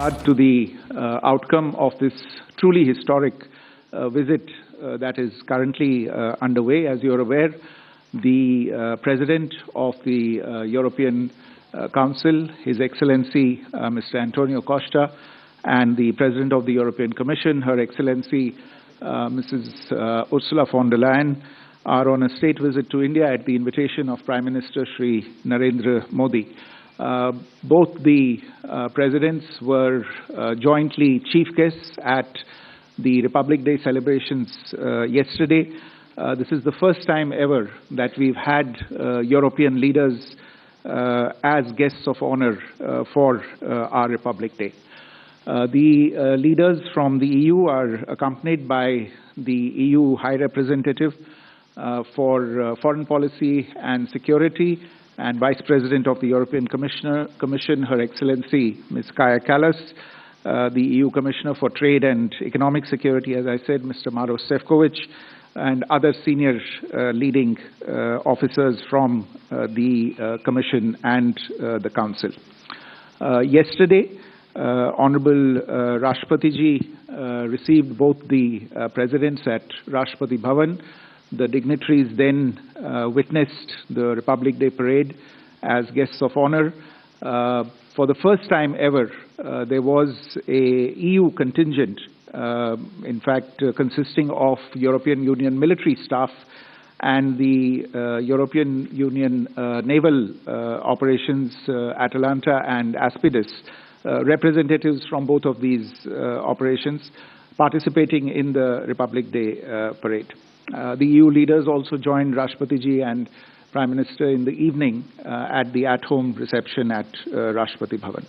To the outcome of this truly historic visit that is currently underway. As you're aware, the President of the European Council, His Excellency Mr. Antonio Costa, and the President of the European Commission, Her Excellency Mrs. Ursula von der Leyen, are on a state visit to India at the invitation of Prime Minister Shri Narendra Modi. Both the presidents were jointly chief guests at the Republic Day celebrations yesterday. This is the first time ever that we've had European leaders as guests of honor for our Republic Day. The leaders from the EU are accompanied by the EU High Representative for Foreign Policy and Security and Vice President of the European Commission, Her Excellency Ms. Kaja Kallas, the EU Commissioner for Trade and Economic Security, as I said, Mr. Maros Sefcovic, and other senior leading officers from the Commission and the Council. Yesterday, Honorable Rashtrapati Ji received both the presidents at Rashtrapati Bhavan. The dignitaries then witnessed the Republic Day parade as guests of honor. For the first time ever, there was a EU contingent, in fact, consisting of European Union military staff and the European Union naval operations, Atalanta and Aspidus, representatives from both of these operations participating in the Republic Day parade. The EU leaders also joined Rashtrapati Ji and Prime Minister in the evening at the at-home reception at Rashtrapati Bhavan.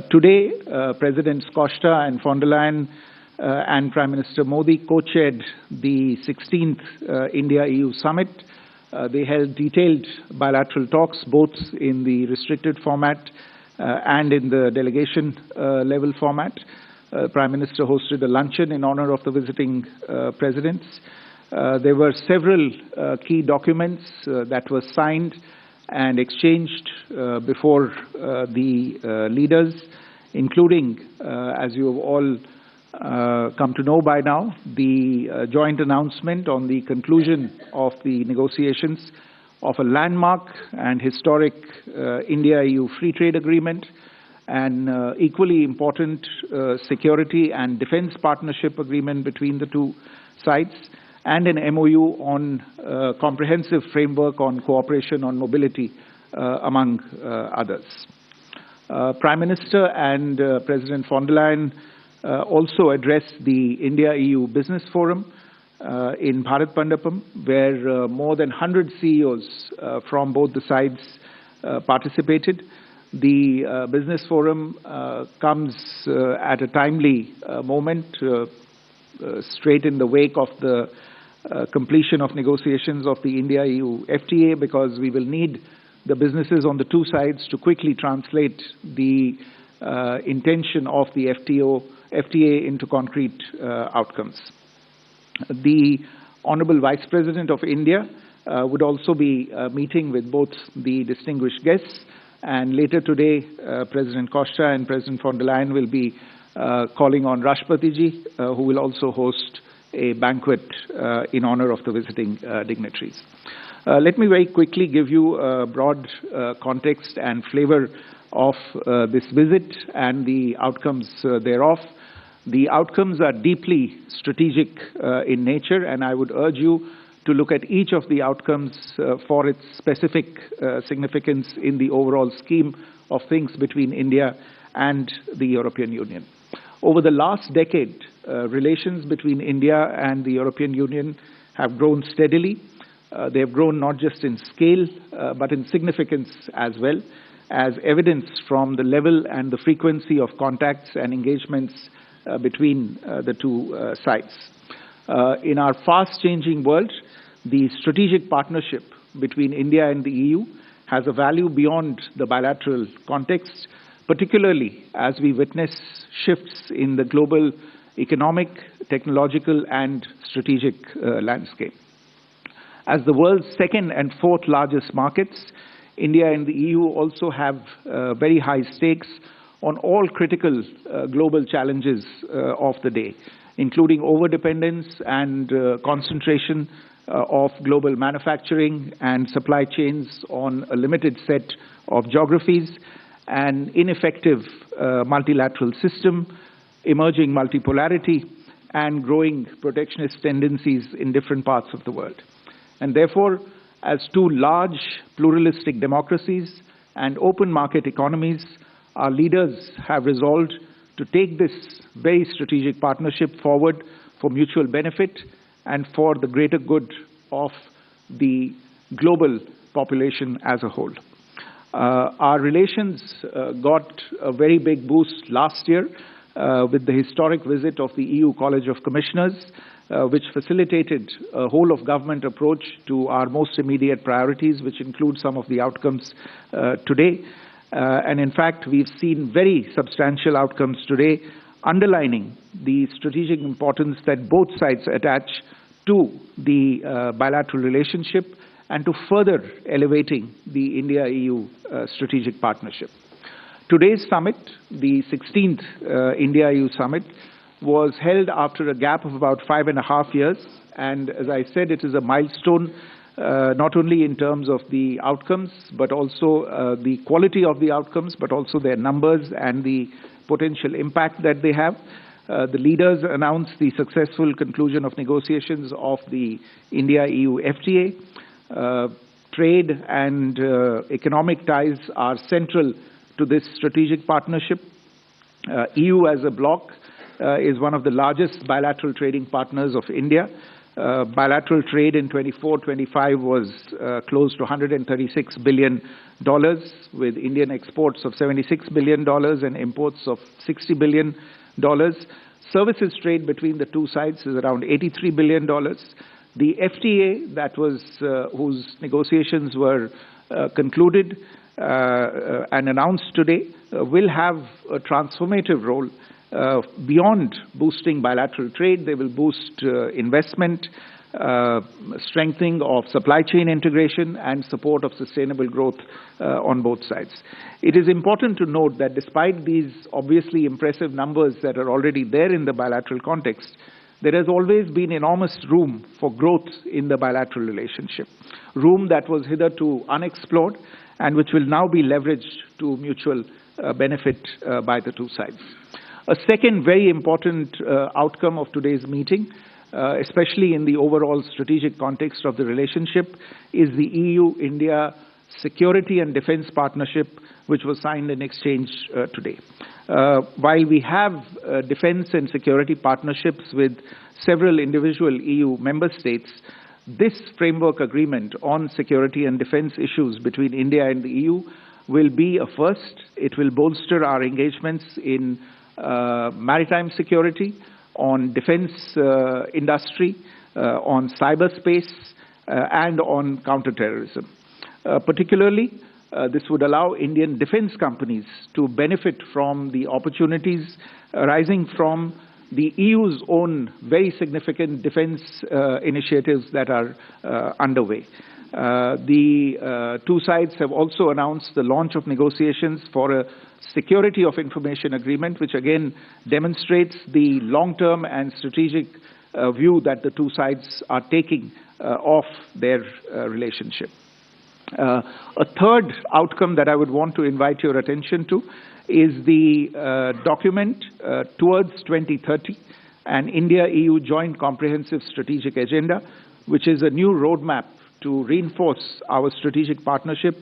Today, Presidents Costa and von der Leyen and Prime Minister Modi co-chaired the 16th India-EU Summit. They held detailed bilateral talks, both in the restricted format and in the delegation level format. Prime Minister hosted a luncheon in honor of the visiting presidents. There were several key documents that were signed and exchanged before the leaders, including, as you have all come to know by now, the joint announcement on the conclusion of the negotiations of a landmark and historic India-EU Free Trade Agreement, an equally important security and defense partnership agreement between the two sides, and an MOU on a comprehensive framework on cooperation on mobility, among others. Prime Minister and President von der Leyen also addressed the India-EU Business Forum in Bharat Mandapam, where more than 100 CEOs from both the sides participated. The Business Forum comes at a timely moment, straight in the wake of the completion of negotiations of the India-EU FTA, because we will need the businesses on the two sides to quickly translate the intention of the FTA into concrete outcomes. The Honorable Vice President of India would also be meeting with both the distinguished guests, and later today, President Costa and President von der Leyen will be calling on Rashtrapati Ji, who will also host a banquet in honor of the visiting dignitaries. Let me very quickly give you a broad context and flavor of this visit and the outcomes thereof. The outcomes are deeply strategic in nature, and I would urge you to look at each of the outcomes for its specific significance in the overall scheme of things between India and the European Union. Over the last decade, relations between India and the European Union have grown steadily. They have grown not just in scale, but in significance as well, as evidenced from the level and the frequency of contacts and engagements between the two sides. In our fast-changing world, the strategic partnership between India and the EU has a value beyond the bilateral context, particularly as we witness shifts in the global economic, technological, and strategic landscape. As the world's second and fourth largest markets, India and the EU also have very high stakes on all critical global challenges of the day, including overdependence and concentration of global manufacturing and supply chains on a limited set of geographies, an ineffective multilateral system, emerging multipolarity, and growing protectionist tendencies in different parts of the world. And therefore, as two large pluralistic democracies and open market economies, our leaders have resolved to take this very strategic partnership forward for mutual benefit and for the greater good of the global population as a whole. Our relations got a very big boost last year with the historic visit of the EU College of Commissioners, which facilitated a whole-of-government approach to our most immediate priorities, which include some of the outcomes today. And in fact, we've seen very substantial outcomes today, underlining the strategic importance that both sides attach to the bilateral relationship and to further elevating the India-EU strategic partnership. Today's summit, the 16th India-EU summit, was held after a gap of about 5.5 years. And as I said, it is a milestone, not only in terms of the outcomes, but also the quality of the outcomes, but also their numbers and the potential impact that they have. The leaders announced the successful conclusion of negotiations of the India-EU FTA. Trade and economic ties are central to this strategic partnership. EU as a bloc is one of the largest bilateral trading partners of India. Bilateral trade in 24-25 was close to $136 billion, with Indian exports of $76 billion and imports of $60 billion. Services trade between the two sides is around $83 billion. The FTA that was whose negotiations were concluded and announced today will have a transformative role. Beyond boosting bilateral trade, they will boost investment, strengthening of supply chain integration, and support of sustainable growth on both sides. It is important to note that despite these obviously impressive numbers that are already there in the bilateral context, there has always been enormous room for growth in the bilateral relationship, room that was hitherto unexplored and which will now be leveraged to mutual benefit by the two sides. A second very important outcome of today's meeting, especially in the overall strategic context of the relationship, is the EU-India Security and Defense Partnership, which was signed in exchange today. While we have defense and security partnerships with several individual EU member states, this framework agreement on security and defense issues between India and the EU will be a first. It will bolster our engagements in maritime security, on defense industry, on cyberspace, and on counterterrorism. Particularly, this would allow Indian defense companies to benefit from the opportunities arising from the EU's own very significant defense initiatives that are underway. The two sides have also announced the launch of negotiations for a security of information agreement, which again demonstrates the long-term and strategic view that the two sides are taking of their relationship. A third outcome that I would want to invite your attention to is the document towards 2030, an India-EU Joint Comprehensive Strategic Agenda, which is a new roadmap to reinforce our strategic partnership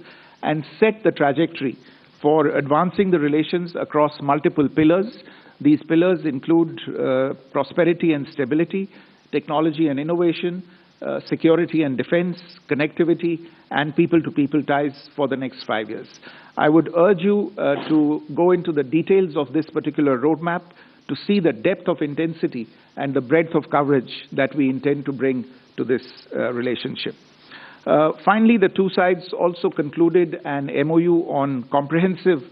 and set the trajectory for advancing the relations across multiple pillars. These pillars include prosperity and stability, technology and innovation, security and defense, connectivity, and people-to-people ties for the next 5 years. I would urge you to go into the details of this particular roadmap to see the depth of intensity and the breadth of coverage that we intend to bring to this relationship. Finally, the two sides also concluded an MOU on comprehensive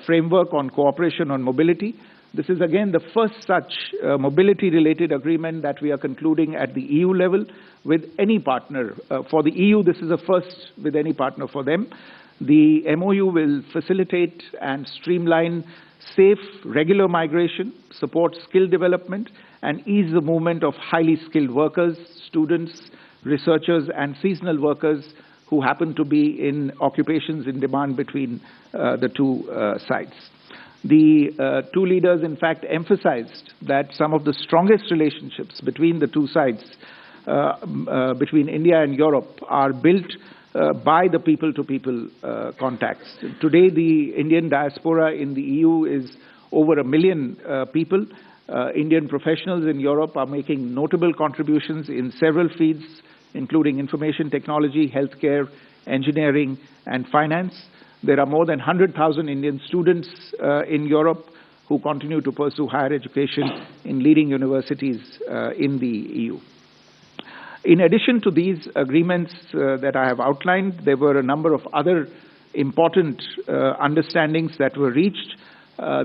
framework on cooperation on mobility. This is again the first such mobility-related agreement that we are concluding at the EU level with any partner. For the EU, this is a first with any partner for them. The MOU will facilitate and streamline safe, regular migration, support skill development, and ease the movement of highly skilled workers, students, researchers, and seasonal workers who happen to be in occupations in demand between the two sides. The two leaders, in fact, emphasized that some of the strongest relationships between the two sides, between India and Europe, are built by the people-to-people contacts. Today, the Indian diaspora in the EU is over 1 million people. Indian professionals in Europe are making notable contributions in several fields, including information technology, healthcare, engineering, and finance. There are more than 100,000 Indian students in Europe who continue to pursue higher education in leading universities in the EU. In addition to these agreements that I have outlined, there were a number of other important understandings that were reached.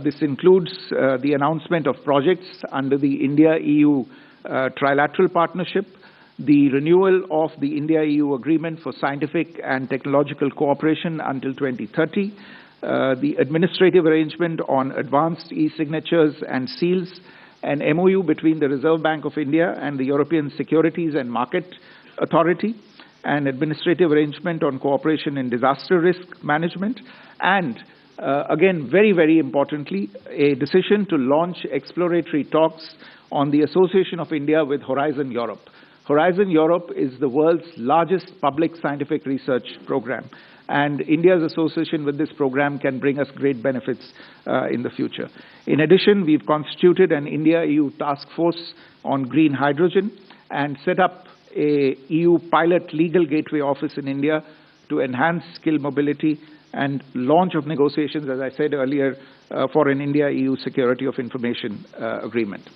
This includes the announcement of projects under the India-EU trilateral partnership, the renewal of the India-EU agreement for scientific and technological cooperation until 2030, the administrative arrangement on advanced e-signatures and seals, an MOU between the Reserve Bank of India and the European Securities and Market Authority, an administrative arrangement on cooperation in disaster risk management, and again, very, very importantly, a decision to launch exploratory talks on the association of India with Horizon Europe. Horizon Europe is the world's largest public scientific research program, and India's association with this program can bring us great benefits in the future. In addition, we've constituted an India-EU task force on green hydrogen and set up a EU pilot legal gateway office in India to enhance skill mobility and launch of negotiations, as I said earlier, for an India-EU security of information agreement.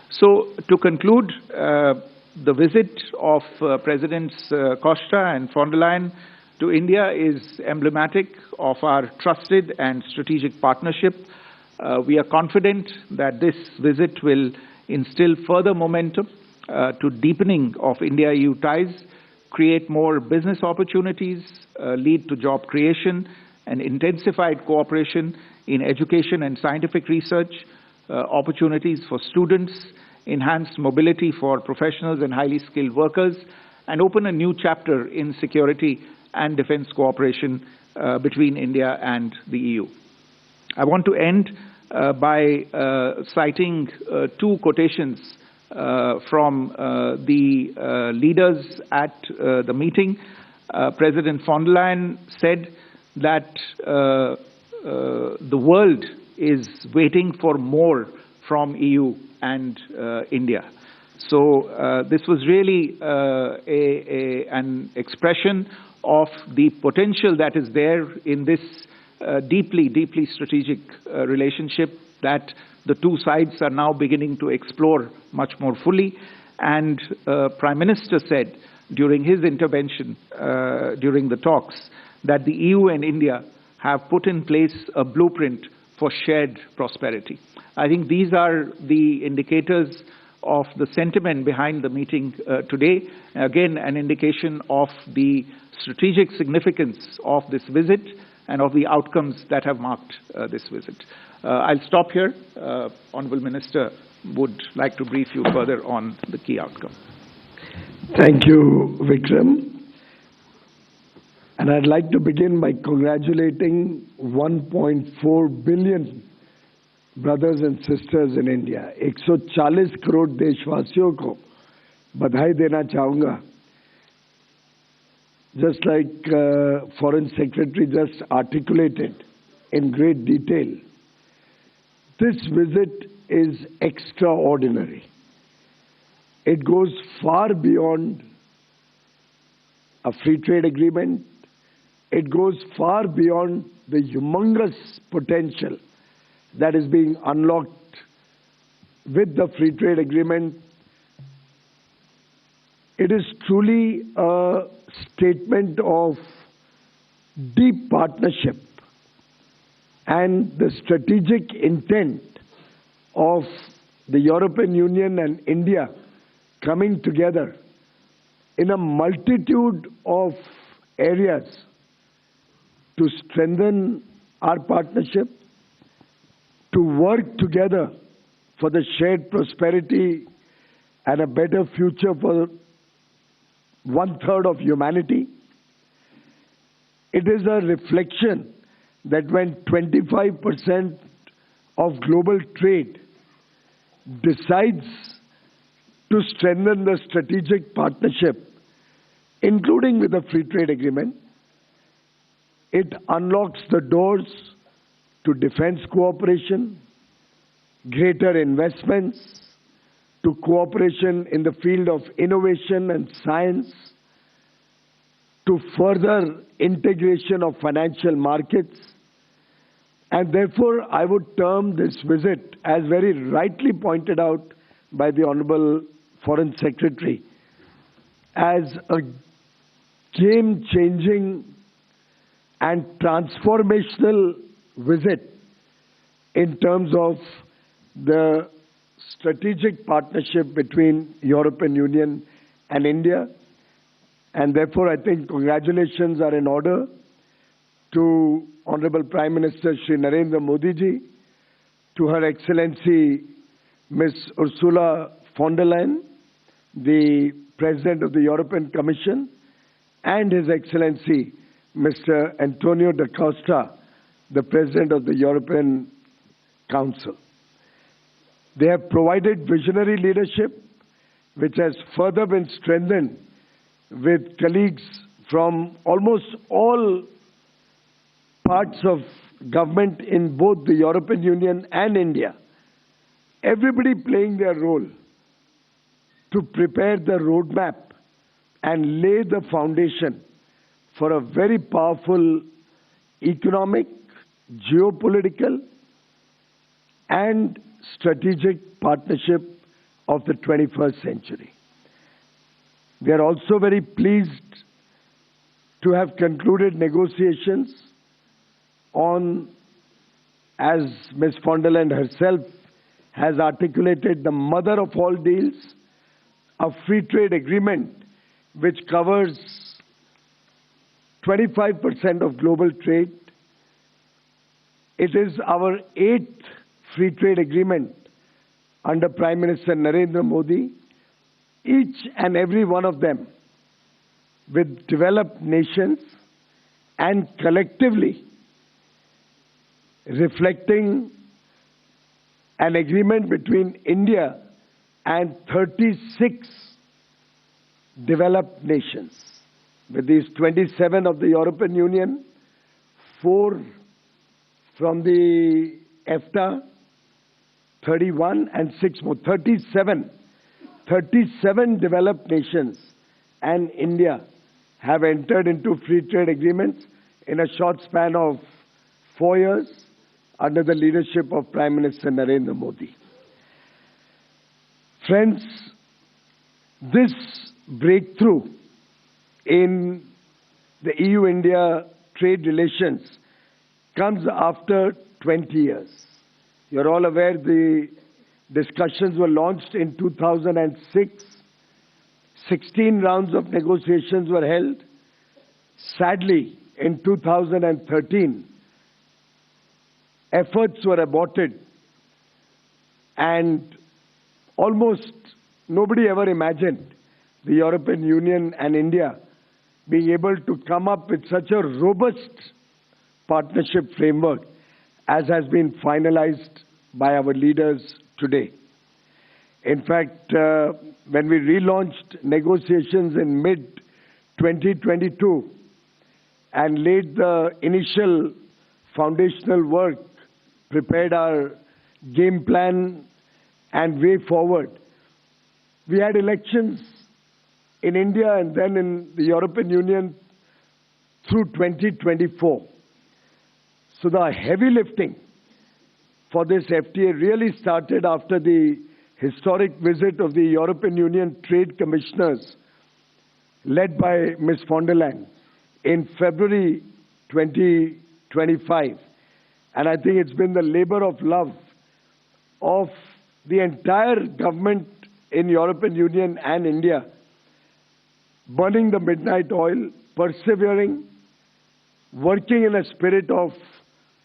So, to conclude, the visit of Presidents Costa and von der Leyen to India is emblematic of our trusted and strategic partnership. We are confident that this visit will instill further momentum to deepening of India-EU ties, create more business opportunities, lead to job creation, and intensified cooperation in education and scientific research, opportunities for students, enhanced mobility for professionals and highly skilled workers, and open a new chapter in security and defense cooperation between India and the EU. I want to end by citing two quotations from the leaders at the meeting. President von der Leyen said that the world is waiting for more from EU and India. So this was really an expression of the potential that is there in this deeply, deeply strategic relationship that the two sides are now beginning to explore much more fully. And Prime Minister said during his intervention during the talks that the EU and India have put in place a blueprint for shared prosperity. I think these are the indicators of the sentiment behind the meeting today. Again, an indication of the strategic significance of this visit and of the outcomes that have marked this visit. I'll stop here. Honourable Minister would like to brief you further on the key outcome. Thank you, Vikram. And I'd like to begin by congratulating 1.4 billion brothers and sisters in India. 140 crore देशवासियों को बधाई देना चाहूँगा. Just like Foreign Secretary just articulated in great detail, this visit is extraordinary. It goes far beyond a free trade agreement. It goes far beyond the humongous potential that is being unlocked with the free trade agreement. It is truly a statement of deep partnership and the strategic intent of the European Union and India coming together in a multitude of areas to strengthen our partnership, to work together for the shared prosperity and a better future for 1/3 of humanity. It is a reflection that when 25% of global trade decides to strengthen the strategic partnership, including with the free trade agreement, it unlocks the doors to defense cooperation, greater investments, to cooperation in the field of innovation and science, to further integration of financial markets. And therefore, I would term this visit, as very rightly pointed out by the Honorable Foreign Secretary, as a game-changing and transformational visit in terms of the strategic partnership between European Union and India. And therefore, I think congratulations are in order to Honorable Prime Minister Shri Narendra Modi ji, to Her Excellency Ms. Ursula von der Leyen, the President of the European Commission, and His Excellency Mr. Antonio da Costa, the President of the European Council. They have provided visionary leadership, which has further been strengthened with colleagues from almost all parts of government in both the European Union and India. Everybody playing their role to prepare the roadmap and lay the foundation for a very powerful economic, geopolitical, and strategic partnership of the 21st century. We are also very pleased to have concluded negotiations on, as Ms. von der Leyen herself has articulated, the mother of all deals, a free trade agreement which covers 25% of global trade. It is our 8th free trade agreement under Prime Minister Narendra Modi, each and every one of them with developed nations and collectively reflecting an agreement between India and 36 developed nations. With these 27 of the European Union, 4 from the EFTA, 31 and 6 more, 37 developed nations and India have entered into free trade agreements in a short span of 4 years under the leadership of Prime Minister Narendra Modi. Friends, this breakthrough in the EU-India trade relations comes after 20 years. You're all aware the discussions were launched in 2006. 16 rounds of negotiations were held. Sadly, in 2013, efforts were aborted, and almost nobody ever imagined the European Union and India being able to come up with such a robust partnership framework as has been finalized by our leaders today. In fact, when we relaunched negotiations in mid-2022 and laid the initial foundational work, prepared our game plan and way forward, we had elections in India and then in the European Union through 2024. So the heavy lifting for this FTA really started after the historic visit of the European Union Trade Commissioners led by Ms. von der Leyen in February 2025. And I think it's been the labor of love of the entire government in European Union and India, burning the midnight oil, persevering, working in a spirit of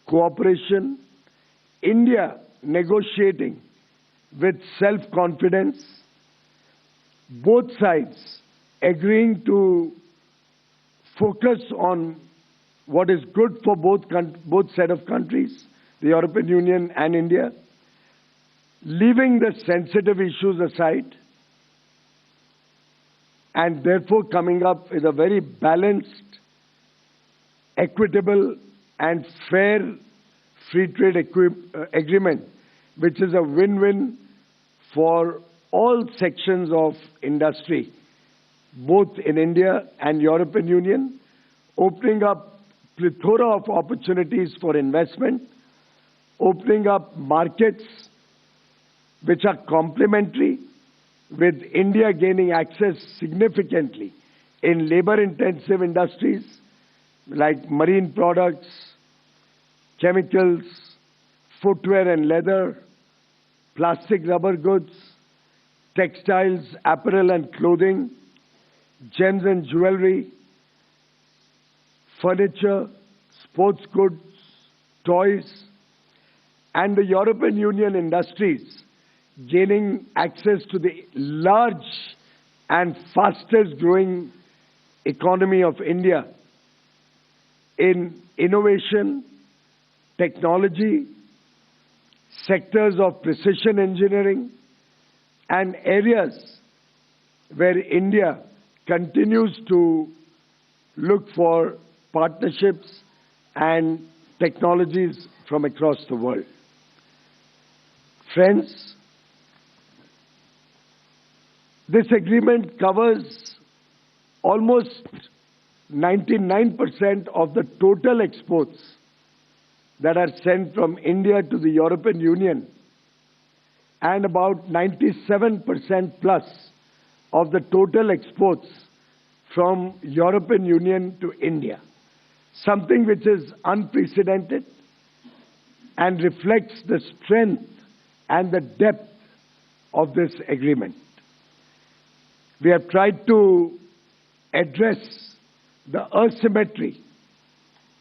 cooperation, India negotiating with self-confidence, both sides agreeing to focus on what is good for both set of countries, the European Union and India, leaving the sensitive issues aside, and therefore coming up with a very balanced, equitable and fair free trade agreement, which is a win-win for all sections of industry, both in India and European Union, opening up plethora of opportunities for investment, opening up markets which are complementary, with India gaining access significantly in labor-intensive industries like marine products, chemicals, footwear and leather, plastic rubber goods, textiles, apparel and clothing, gems and jewelry, furniture, sports goods, toys, and the European Union industries gaining access to the large and fastest growing economy of India in innovation, technology, sectors of precision engineering, and areas where India continues to look for partnerships and technologies from across the world. Friends, this agreement covers almost 99% of the total exports that are sent from India to the European Union, and about 97% plus of the total exports from European Union to India, something which is unprecedented and reflects the strength and the depth of this agreement. We have tried to address the asymmetry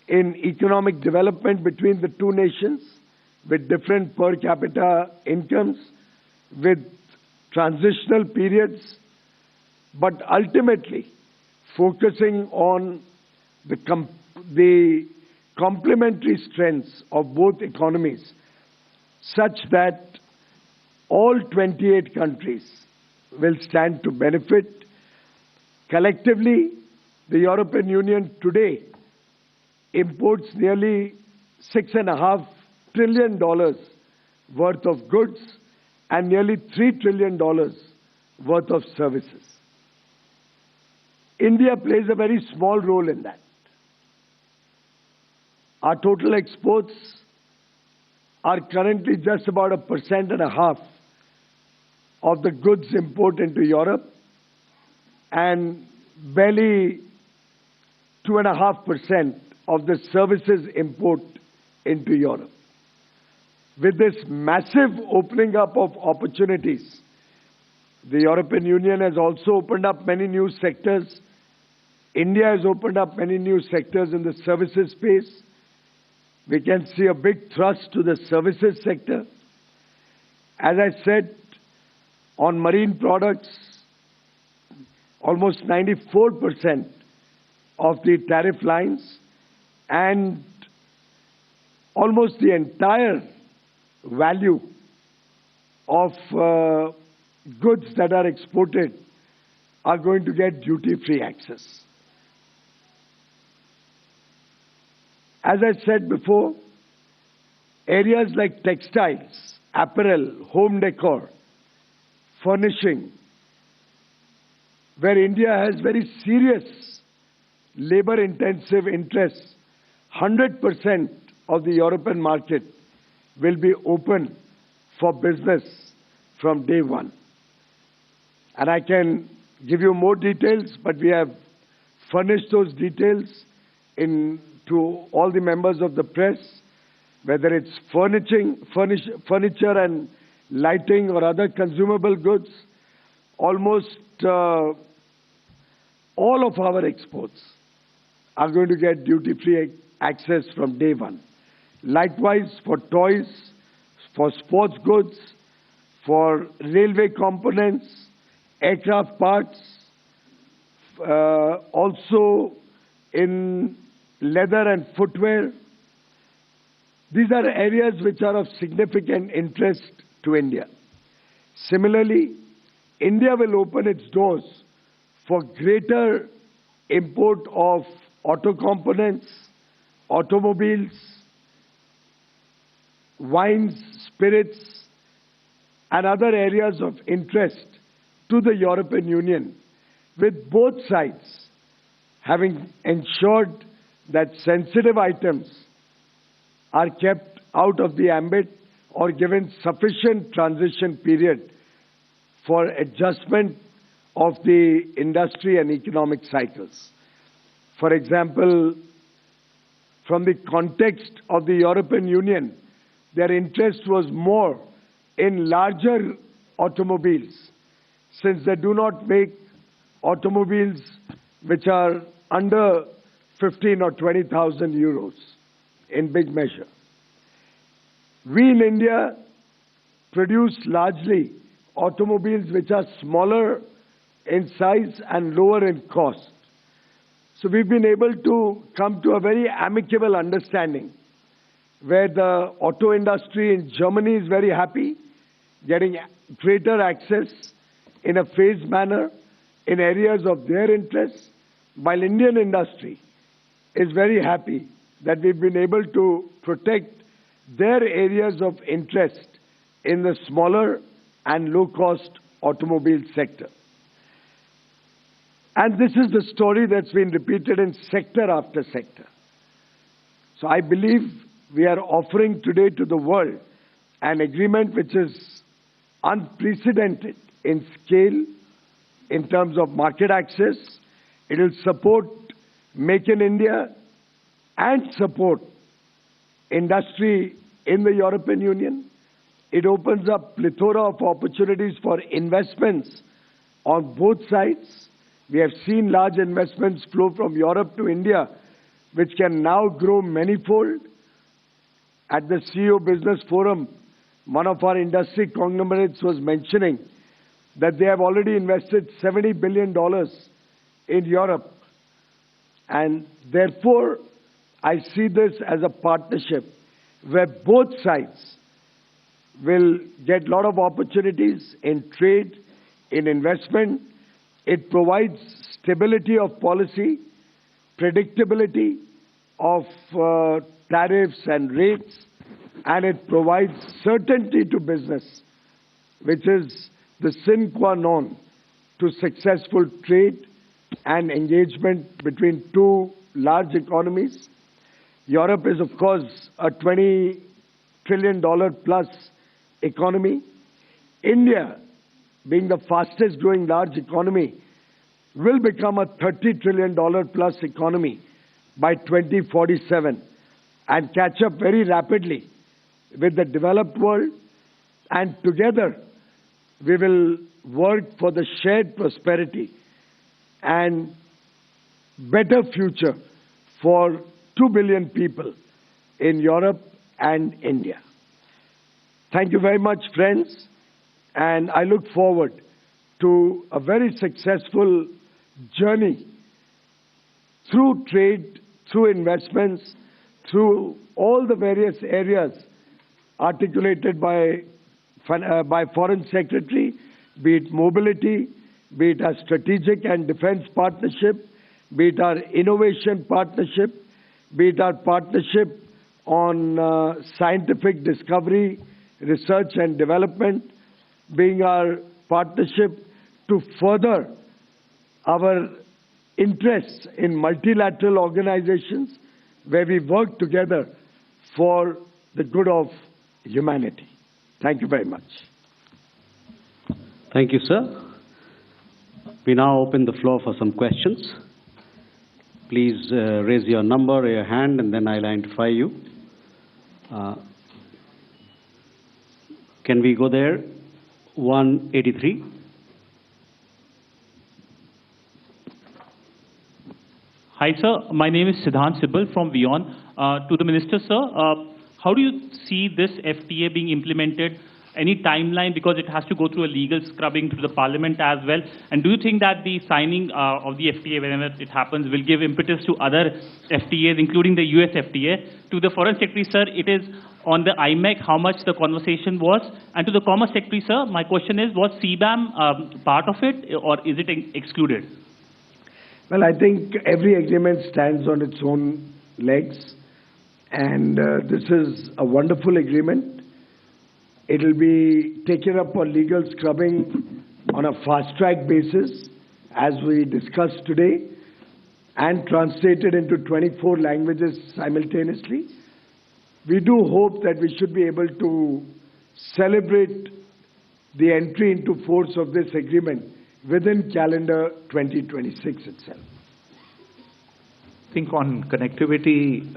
in economic development between the two nations, with different per capita incomes, with transitional periods, but ultimately focusing on the complementary strengths of both economies, such that all 28 countries will stand to benefit. Collectively, the European Union today imports nearly $6.5 trillion worth of goods and nearly $3 trillion worth of services. India plays a very small role in that. Our total exports are currently just about 1.5% of the goods import into Europe, and barely 2.5% of the services import into Europe. With this massive opening up of opportunities, the European Union has also opened up many new sectors. India has opened up many new sectors in the services space. We can see a big thrust to the services sector. As I said, on marine products, almost 94% of the tariff lines and almost the entire value of goods that are exported are going to get duty-free access. As I said before, areas like textiles, apparel, home decor, furnishing, where India has very serious labor-intensive interests, 100% of the European market will be open for business from day one. And I can give you more details, but we have furnished those details to all the members of the press, whether it's furniture and lighting or other consumable goods. Almost all of our exports are going to get duty-free access from day one. Likewise, for toys, for sports goods, for railway components, aircraft parts, also in leather and footwear. These are areas which are of significant interest to India. Similarly, India will open its doors for greater import of auto components, automobiles, wines, spirits, and other areas of interest to the European Union, with both sides having ensured that sensitive items are kept out of the ambit or given sufficient transition period for adjustment of the industry and economic cycles. For example, from the context of the European Union, their interest was more in larger automobiles, since they do not make automobiles which are under 15 or 20,000 euros in big measure. We in India produce largely automobiles which are smaller in size and lower in cost. So we've been able to come to a very amicable understanding where the auto industry in Germany is very happy, getting greater access in a phased manner in areas of their interest, while Indian industry is very happy that we've been able to protect their areas of interest in the smaller and low-cost automobile sector. And this is the story that's been repeated in sector after sector. So I believe we are offering today to the world an agreement which is unprecedented in scale, in terms of market access. It will support Make in India and support industry in the European Union. It opens up plethora of opportunities for investments on both sides. We have seen large investments flow from Europe to India, which can now grow manifold. At the CEO Business Forum, one of our industry conglomerates was mentioning that they have already invested $70 billion in Europe. And therefore, I see this as a partnership where both sides will get a lot of opportunities in trade, in investment. It provides stability of policy, predictability of tariffs and rates, and it provides certainty to business, which is the sine qua non to successful trade and engagement between two large economies. Europe is, of course, a $20 trillion plus economy. India, being the fastest growing large economy, will become a $30 trillion plus economy by 2047 and catch up very rapidly with the developed world. And together, we will work for the shared prosperity and better future for 2 billion people in Europe and India. Thank you very much, friends, and I look forward to a very successful journey through trade, through investments, through all the various areas articulated by Foreign Secretary, be it mobility, be it our strategic and defense partnership, be it our innovation partnership, be it our partnership on scientific discovery, research and development, being our partnership to further our interests in multilateral organizations where we work together for the good of humanity. Thank you very much. Thank you, sir. We now open the floor for some questions. Please raise your number or your hand, and then I'll identify you. Can we go there? 183. Hi, sir. My name is Siddhant Sibal from WION. To the Minister, sir, How do you see this FTA being implemented? Any timeline, because it has to go through a legal scrubbing through the parliament as well? And do you think that the signing of the FTA, whenever it happens, will give impetus to other FTAs, including the US FTA? To the Foreign Secretary, sir, it is on the IMEC, how much the conversation was? And to the Commerce Secretary, sir, my question is, was CBAM part of it, or is it excluded? Well, I think every agreement stands on its own legs, and this is a wonderful agreement. It will be taken up for legal scrubbing on a fast-track basis, as we discussed today, and translated into 24 languages simultaneously. We do hope that we should be able to celebrate the entry into force of this agreement within calendar 2026 itself. I think on connectivity,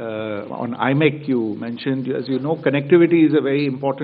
on IMEC you mentioned, as you know, connectivity is a very important